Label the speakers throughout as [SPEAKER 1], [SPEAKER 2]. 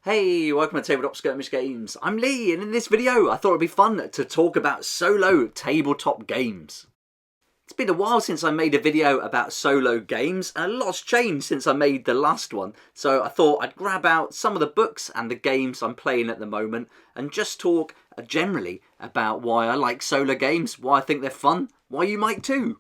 [SPEAKER 1] Hey, welcome to Tabletop Skirmish Games. I'm Lee, and in this video I thought it'd be fun to talk about solo tabletop games. It's been a while since I made a video about solo games, and a lot's changed since I made the last one, so I thought I'd grab out some of the books and the games I'm playing at the moment and just talk generally about why I like solo games, why I think they're fun, why you might too.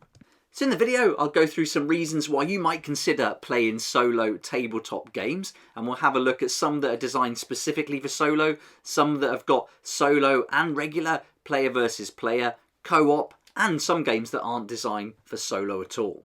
[SPEAKER 1] So in the video, I'll go through some reasons why you might consider playing solo tabletop games, and we'll have a look at some that are designed specifically for solo, some that have got solo and regular, player versus player, co-op, and some games that aren't designed for solo at all.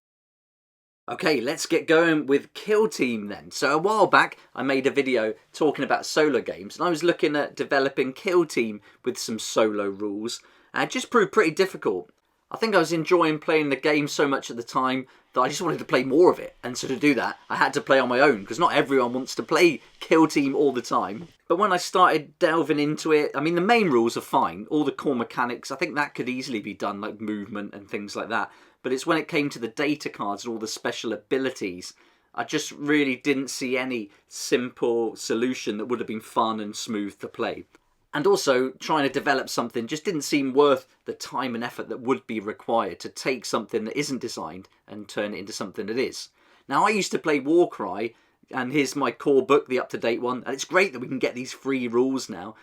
[SPEAKER 1] Okay, let's get going with Kill Team then. So a while back, I made a video talking about solo games, and I was looking at developing Kill Team with some solo rules, and it just proved pretty difficult. I think I was enjoying playing the game so much at the time that I just wanted to play more of it. And so to do that, I had to play on my own, because not everyone wants to play Kill Team all the time. But when I started delving into it, I mean, the main rules are fine. All the core mechanics, I think that could easily be done, like movement and things like that. But it's when it came to the data cards and all the special abilities, I just really didn't see any simple solution that would have been fun and smooth to play. And also, trying to develop something just didn't seem worth the time and effort that would be required to take something that isn't designed and turn it into something that is. Now, I used to play Warcry, and here's my core book, the up-to-date one, and it's great that we can get these free rules now.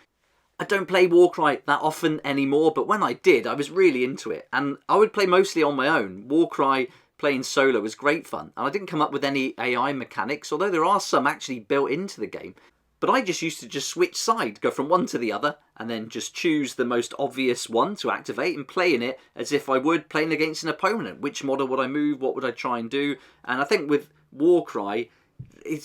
[SPEAKER 1] I don't play Warcry that often anymore, but when I did, I was really into it, and I would play mostly on my own. Warcry playing solo was great fun, and I didn't come up with any AI mechanics, although there are some actually built into the game. But I just used to just switch side, go from one to the other, and then just choose the most obvious one to activate and play in it as if I would playing against an opponent. Which model would I move? What would I try and do? And I think with Warcry,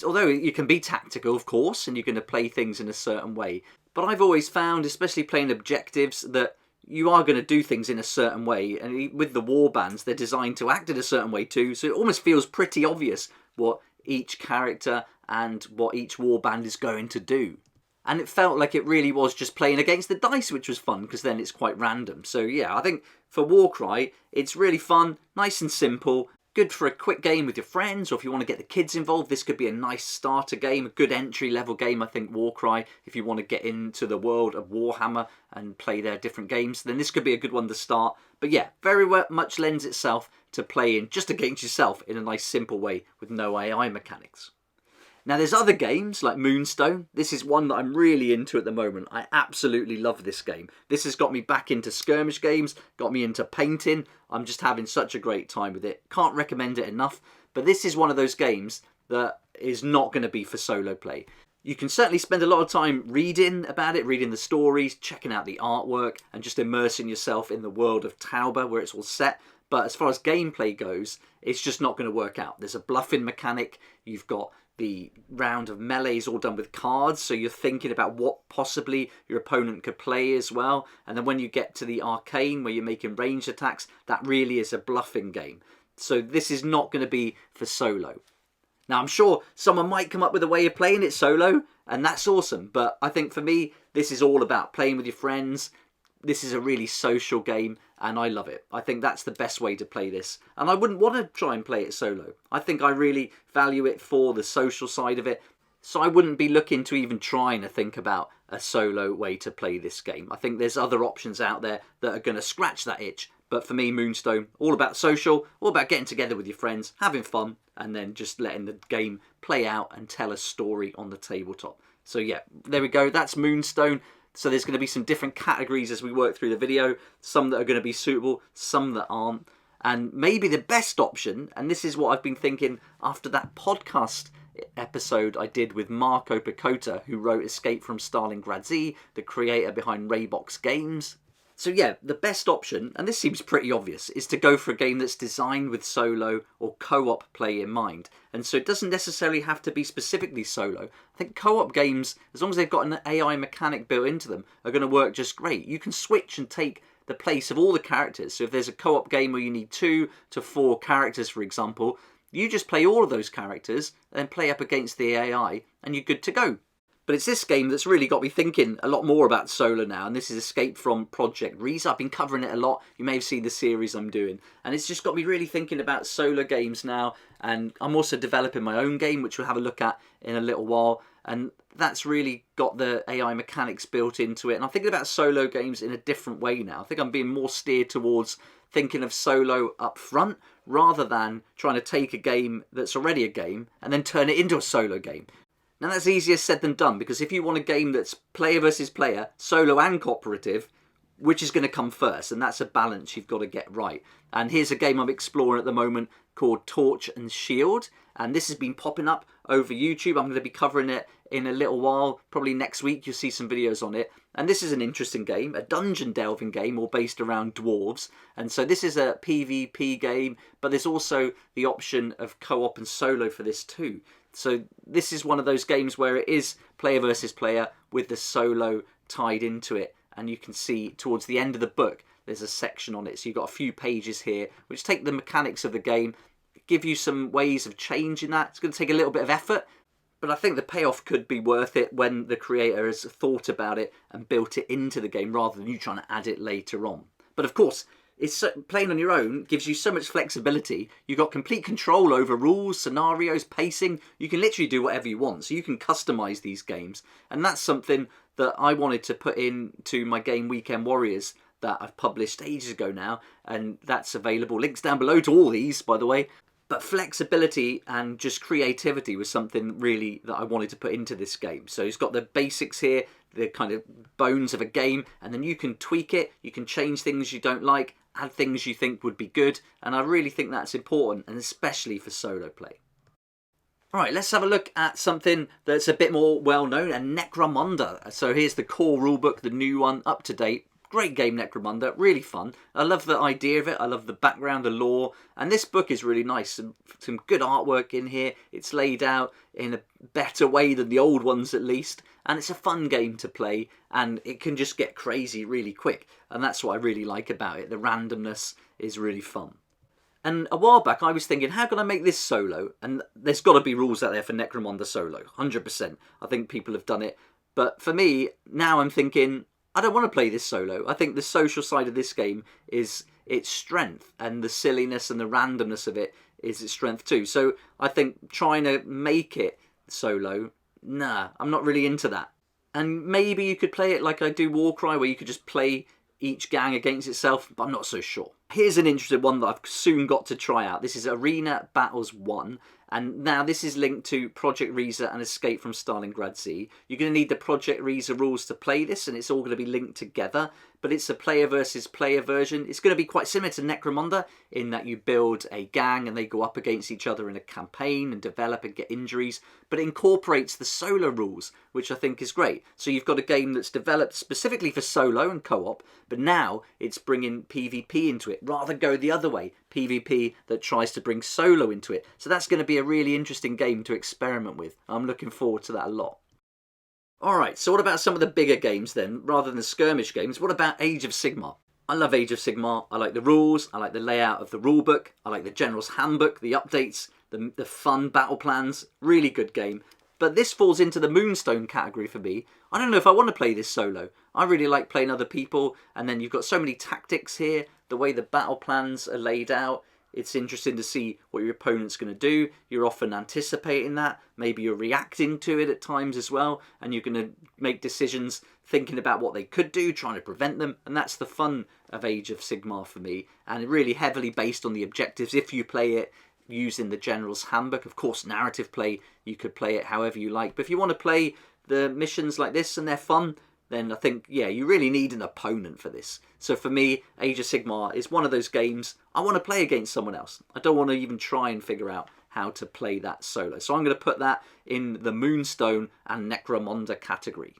[SPEAKER 1] although you can be tactical, of course, and you're going to play things in a certain way, but I've always found, especially playing objectives, that you are going to do things in a certain way. And with the warbands, they're designed to act in a certain way too, so it almost feels pretty obvious what each character and what each warband is going to do. And it felt like it really was just playing against the dice, which was fun, because then it's quite random. So yeah, I think for Warcry, it's really fun, nice and simple, good for a quick game with your friends, or if you want to get the kids involved, this could be a nice starter game, a good entry-level game, I think, Warcry. If you want to get into the world of Warhammer and play their different games, then this could be a good one to start. But yeah, very much lends itself to playing just against yourself in a nice simple way with no AI mechanics. Now there's other games like Moonstone. This is one that I'm really into at the moment. I absolutely love this game. This has got me back into skirmish games, got me into painting. I'm just having such a great time with it. Can't recommend it enough, but this is one of those games that is not going to be for solo play. You can certainly spend a lot of time reading about it, reading the stories, checking out the artwork, and just immersing yourself in the world of Tauber where it's all set. But as far as gameplay goes, it's just not going to work out. There's a bluffing mechanic, you've got the round of melees all done with cards, so you're thinking about what possibly your opponent could play as well. And then when you get to the arcane, where you're making ranged attacks, that really is a bluffing game. So this is not going to be for solo. Now, I'm sure someone might come up with a way of playing it solo, and that's awesome. But I think for me, this is all about playing with your friends. This is a really social game, and I love it. I think that's the best way to play this. And I wouldn't want to try and play it solo. I think I really value it for the social side of it. So I wouldn't be looking to even trying to think about a solo way to play this game. I think there's other options out there that are going to scratch that itch. But for me, Moonstone, all about social, all about getting together with your friends, having fun, and then just letting the game play out and tell a story on the tabletop. So yeah, there we go. That's Moonstone. So there's going to be some different categories as we work through the video. Some that are going to be suitable, some that aren't. And maybe the best option, and this is what I've been thinking after that podcast episode I did with Marco Picota, who wrote Escape from Stalingrad Z, the creator behind Raybox Games. So yeah, the best option, and this seems pretty obvious, is to go for a game that's designed with solo or co-op play in mind. And so it doesn't necessarily have to be specifically solo. I think co-op games, as long as they've got an AI mechanic built into them, are going to work just great. You can switch and take the place of all the characters. So if there's a co-op game where you need 2 to 4 characters, for example, you just play all of those characters and play up against the AI, and you're good to go. But it's this game that's really got me thinking a lot more about solo now, and this is Escape from Project Reza. I've been covering it a lot. You may have seen the series I'm doing, and it's just got me really thinking about solo games now. And I'm also developing my own game, which we'll have a look at in a little while. and that's really got the AI mechanics built into it. And I'm thinking about solo games in a different way now. I think I'm being more steered towards thinking of solo up front rather than trying to take a game that's already a game and then turn it into a solo game. Now that's easier said than done, because if you want a game that's player versus player, solo and cooperative, which is going to come first? And that's a balance you've got to get right. And here's a game I'm exploring at the moment called Torch and Shield, and this has been popping up over YouTube. I'm going to be covering it in a little while, probably next week you'll see some videos on it. And this is an interesting game, a dungeon delving game all based around dwarves. And so this is a PvP game, but there's also the option of co-op and solo for this too. So this is one of those games where it is player versus player with the solo tied into it. And you can see towards the end of the book, there's a section on it. So you've got a few pages here, which take the mechanics of the game, give you some ways of changing that. It's going to take a little bit of effort, but I think the payoff could be worth it when the creator has thought about it and built it into the game rather than you trying to add it later on. But of course, playing on your own gives you so much flexibility. You've got complete control over rules, scenarios, pacing. You can literally do whatever you want. So you can customize these games. And that's something that I wanted to put into my game Weekend Warriors that I've published ages ago now. And that's available. Links down below to all these, by the way. But flexibility and just creativity was something really that I wanted to put into this game. So it's got the basics here, the kind of bones of a game, and then you can tweak it, you can change things you don't like, add things you think would be good, and I really think that's important, and especially for solo play. Alright, let's have a look at something that's a bit more well-known, a Necromunda. So here's the core rulebook, the new one, up to date. Great game, Necromunda, really fun. I love the idea of it, I love the background, the lore, and this book is really nice. Some good artwork in here. It's laid out in a better way than the old ones at least, and it's a fun game to play, and it can just get crazy really quick, and that's what I really like about it. The randomness is really fun. And a while back I was thinking, how can I make this solo? And there's got to be rules out there for Necromunda solo, 100%. I think people have done it, but for me, now I'm thinking, I don't want to play this solo. I think the social side of this game is its strength, and the silliness and the randomness of it is its strength too. So I think trying to make it solo, nah, I'm not really into that. And maybe you could play it like I do Warcry, where you could just play each gang against itself, but I'm not so sure. Here's an interesting one that I've soon got to try out. This is Arena Battles 1. And now this is linked to Project Riza and Escape from Stalingrad Z. You're going to need the Project Riza rules to play this, and it's all going to be linked together. But it's a player versus player version. It's going to be quite similar to Necromunda in that you build a gang and they go up against each other in a campaign and develop and get injuries. But it incorporates the solo rules, which I think is great. So you've got a game that's developed specifically for solo and co-op, but now it's bringing PvP into it, rather go the other way. PvP that tries to bring solo into it. So that's going to be a really interesting game to experiment with. I'm looking forward to that a lot. Alright, so what about some of the bigger games then, rather than the skirmish games? What about Age of Sigmar? I love Age of Sigmar. I like the rules, I like the layout of the rulebook, I like the General's Handbook, the updates, the fun battle plans. Really good game. But this falls into the Moonstone category for me. I don't know if I want to play this solo. I really like playing other people, and then you've got so many tactics here, the way the battle plans are laid out. It's interesting to see what your opponent's going to do. You're often anticipating that. Maybe you're reacting to it at times as well. And you're going to make decisions thinking about what they could do, trying to prevent them. And that's the fun of Age of Sigmar for me. And really heavily based on the objectives if you play it using the General's Handbook. Of course, narrative play, you could play it however you like. But if you want to play the missions like this and they're fun, then I think, yeah, you really need an opponent for this. So for me, Age of Sigmar is one of those games I want to play against someone else. I don't want to even try and figure out how to play that solo. So I'm going to put that in the Moonstone and Necromunda category.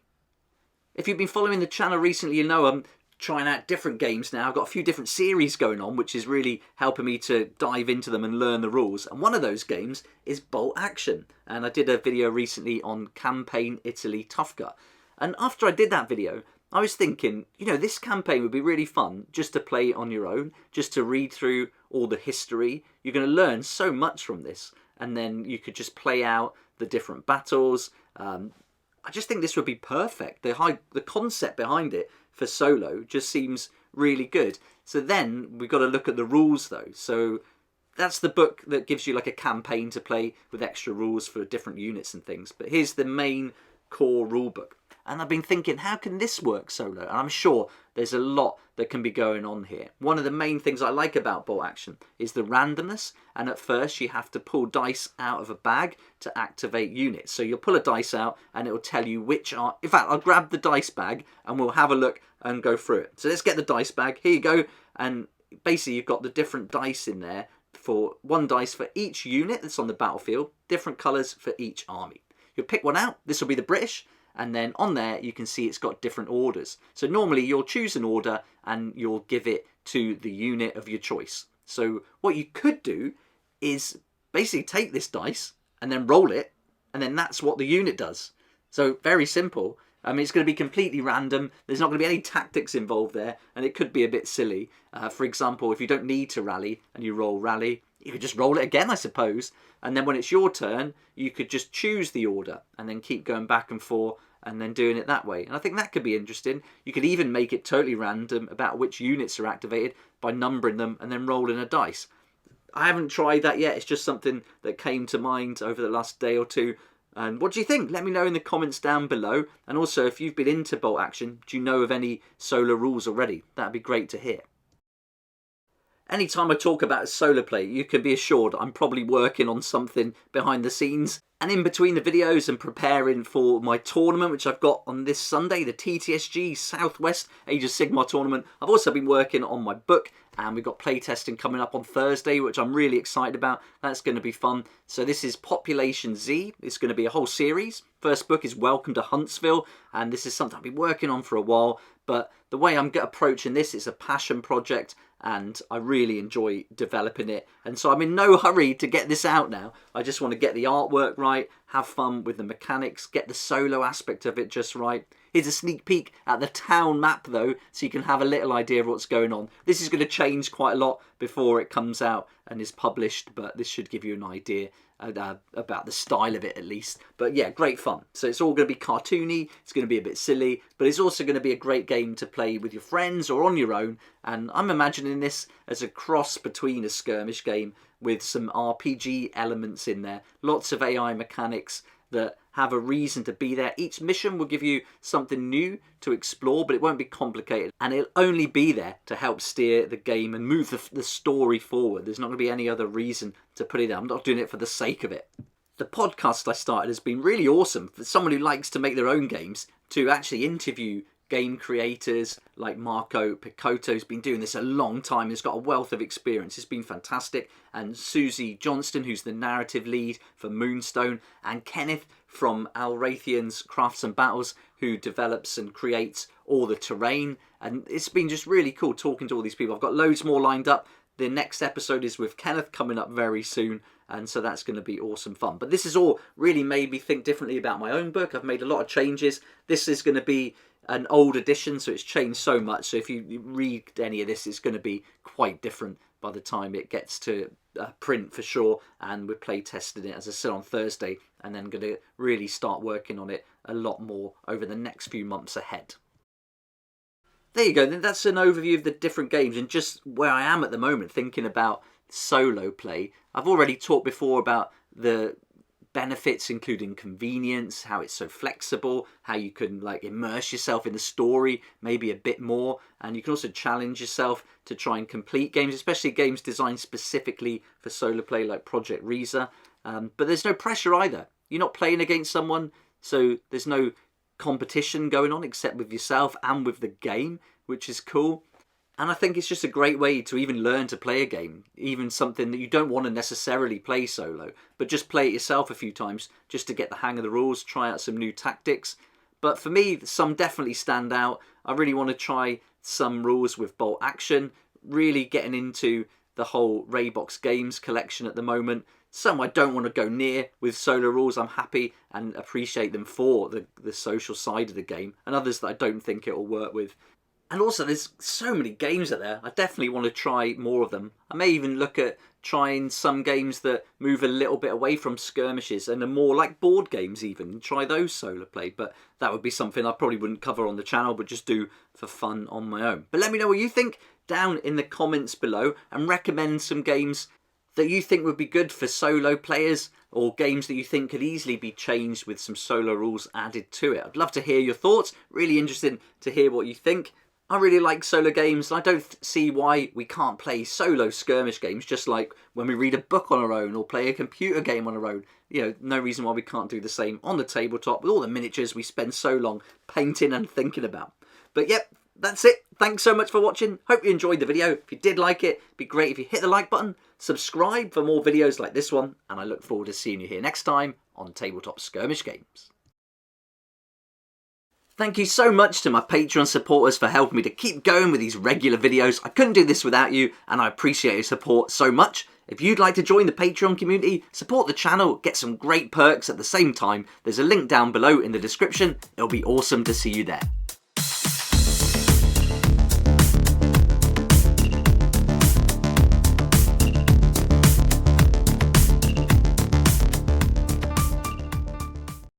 [SPEAKER 1] If you've been following the channel recently, you know I'm trying out different games now. I've got a few different series going on, which is really helping me to dive into them and learn the rules. And one of those games is Bolt Action. And I did a video recently on Campaign Italy Tough Gut. And after I did that video, I was thinking, you know, this campaign would be really fun just to play on your own, just to read through all the history. You're going to learn so much from this. And then you could just play out the different battles. I just think this would be perfect. The concept behind it for solo just seems really good. So then we've got to look at the rules though. So that's the book that gives you like a campaign to play with extra rules for different units and things. But here's the main core rule book. And I've been thinking, how can this work solo? And I'm sure there's a lot that can be going on here. One of the main things I like about bolt action is the randomness. And at first you have to pull dice out of a bag to activate units. So you'll pull a dice out and it will tell you which are... In fact, I'll grab the dice bag and we'll have a look and go through it. So let's get the dice bag. Here you go. And basically you've got the different dice in there, for one dice for each unit that's on the battlefield, different colours for each army. You'll pick one out. This will be the British. And then on there, you can see it's got different orders. So normally you'll choose an order and you'll give it to the unit of your choice. So what you could do is basically take this dice and then roll it. And then that's what the unit does. So very simple. I mean, it's going to be completely random. There's not going to be any tactics involved there. And it could be a bit silly. For example, if you don't need to rally and you roll rally, you could just roll it again, I suppose. And then when it's your turn, you could just choose the order and then keep going back and forth and then doing it that way. And I think that could be interesting. You could even make it totally random about which units are activated by numbering them and then rolling a dice. I haven't tried that yet. It's just something that came to mind over the last day or two. And what do you think? Let me know in the comments down below. And also, if you've been into bolt action, do you know of any solo rules already? That'd be great to hear. Anytime I talk about solo play, you can be assured I'm probably working on something behind the scenes. And in between the videos and preparing for my tournament, which I've got on this Sunday, the TTSG Southwest Age of Sigmar tournament, I've also been working on my book. And we've got playtesting coming up on Thursday, which I'm really excited about. That's going to be fun. So this is Population Z. It's going to be a whole series. First book is Welcome to Huntsville. And this is something I've been working on for a while. But the way I'm approaching this is a passion project. And I really enjoy developing it. And so I'm in no hurry to get this out now. I just want to get the artwork right, have fun with the mechanics, get the solo aspect of it just right. Here's a sneak peek at the town map though, so you can have a little idea of what's going on. This is going to change quite a lot before it comes out and is published, but this should give you an idea about the style of it at least. But yeah, great fun. So it's all going to be cartoony, it's going to be a bit silly, but it's also going to be a great game to play with your friends or on your own. And I'm imagining this as a cross between a skirmish game with some RPG elements in there. Lots of AI mechanics that have a reason to be there. Each mission will give you something new to explore, but it won't be complicated. And it'll only be there to help steer the game and move the story forward. There's not going to be any other reason to put it there. I'm not doing it for the sake of it. The podcast I started has been really awesome for someone who likes to make their own games, to actually interview game creators like Marco Picotto, who's been doing this a long time. He's got a wealth of experience. It's been fantastic. And Susie Johnston, who's the narrative lead for Moonstone, and Kenneth from Alrathian's Crafts and Battles, who develops and creates all the terrain. And it's been just really cool talking to all these people. I've got loads more lined up. The next episode is with Kenneth coming up very soon, and so that's going to be awesome fun. But this has all really made me think differently about my own book. I've made a lot of changes. This is going to be an old edition, so it's changed so much. So if you read any of this, it's going to be quite different by the time it gets to print for sure. And we're play testing it, as I said, on Thursday, and then going to really start working on it a lot more over the next few months ahead. There you go. Then that's an overview of the different games and just where I am at the moment thinking about solo play. I've already talked before about the benefits, including convenience, how it's so flexible, how you can like immerse yourself in the story maybe a bit more, and you can also challenge yourself to try and complete games, especially games designed specifically for solo play like Project Reza. But there's no pressure either. You're not playing against someone, so there's no competition going on except with yourself and with the game, which is cool. And I think it's just a great way to even learn to play a game, even something that you don't want to necessarily play solo, but just play it yourself a few times just to get the hang of the rules, try out some new tactics. But for me, some definitely stand out. I really want to try some rules with bolt action, really getting into the whole Raybox games collection at the moment. Some I don't want to go near with solo rules. I'm happy and appreciate them for the social side of the game, and others that I don't think it will work with. And also, there's so many games out there. I definitely want to try more of them. I may even look at trying some games that move a little bit away from skirmishes and are more like board games even, and try those solo play. But that would be something I probably wouldn't cover on the channel, but just do for fun on my own. But let me know what you think down in the comments below and recommend some games that you think would be good for solo players, or games that you think could easily be changed with some solo rules added to it. I'd love to hear your thoughts. Really interested to hear what you think. I really like solo games, and I don't see why we can't play solo skirmish games, just like when we read a book on our own or play a computer game on our own. You know, no reason why we can't do the same on the tabletop with all the miniatures we spend so long painting and thinking about. But yep, that's it. Thanks so much for watching. Hope you enjoyed the video. If you did like it, it'd be great if you hit the like button, subscribe for more videos like this one, and I look forward to seeing you here next time on Tabletop Skirmish Games. Thank you so much to my Patreon supporters for helping me to keep going with these regular videos. I couldn't do this without you, and I appreciate your support so much. If you'd like to join the Patreon community, support the channel, get some great perks at the same time, there's a link down below in the description. It'll be awesome to see you there.